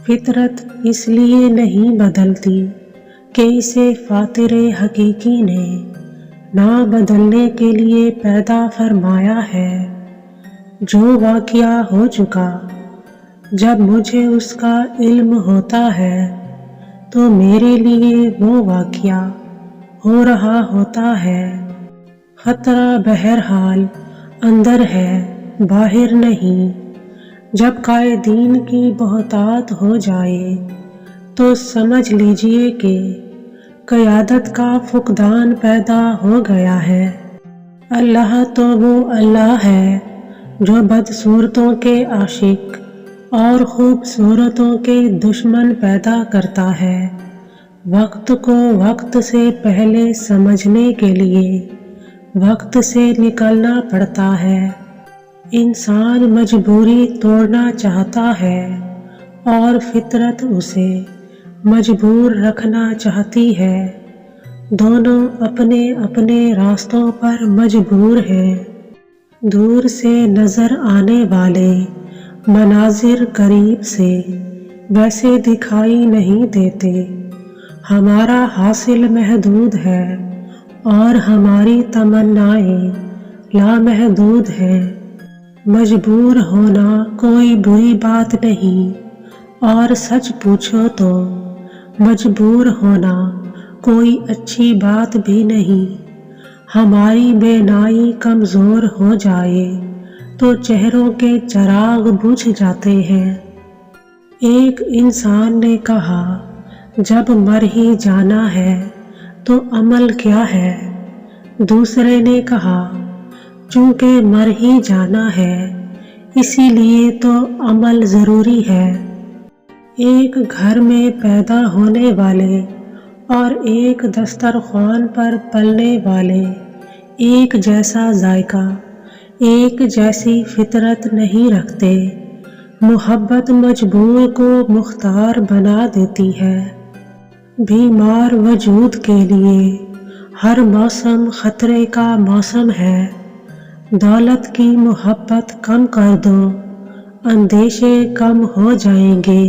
فطرت اس لیے نہیں بدلتی کہ اسے فاطر حقیقی نے نہ بدلنے کے لیے پیدا فرمایا ہے۔ جو واقعہ ہو چکا جب مجھے اس کا علم ہوتا ہے تو میرے لیے وہ واقعہ ہو رہا ہوتا ہے۔ خطرہ بہرحال اندر ہے، باہر نہیں۔ جب قائدین کی بہتات ہو جائے تو سمجھ لیجئے کہ قیادت کا فقدان پیدا ہو گیا ہے۔ اللہ تو وہ اللہ ہے جو بدصورتوں کے عاشق اور خوبصورتوں کے دشمن پیدا کرتا ہے۔ وقت کو وقت سے پہلے سمجھنے کے لیے وقت سے نکلنا پڑتا ہے۔ انسان مجبوری توڑنا چاہتا ہے اور فطرت اسے مجبور رکھنا چاہتی ہے۔ دونوں اپنے اپنے راستوں پر مجبور ہیں۔ دور سے نظر آنے والے مناظر قریب سے ویسے دکھائی نہیں دیتے۔ ہمارا حاصل محدود ہے اور ہماری تمنائیں لامحدود ہیں۔ مجبور ہونا کوئی بری بات نہیں، اور سچ پوچھو تو مجبور ہونا کوئی اچھی بات بھی نہیں۔ ہماری بینائی کمزور ہو جائے تو چہروں کے چراغ بجھ جاتے ہیں۔ ایک انسان نے کہا، جب مر ہی جانا ہے تو عمل کیا ہے؟ دوسرے نے کہا، چونکہ مر ہی جانا ہے اسی لیے تو عمل ضروری ہے۔ ایک گھر میں پیدا ہونے والے اور ایک دسترخوان پر پلنے والے ایک جیسا ذائقہ، ایک جیسی فطرت نہیں رکھتے۔ محبت مجبور کو مختار بنا دیتی ہے۔ بیمار وجود کے لیے ہر موسم خطرے کا موسم ہے۔ دولت کی محبت کم کر دو، اندیشے کم ہو جائیں گے۔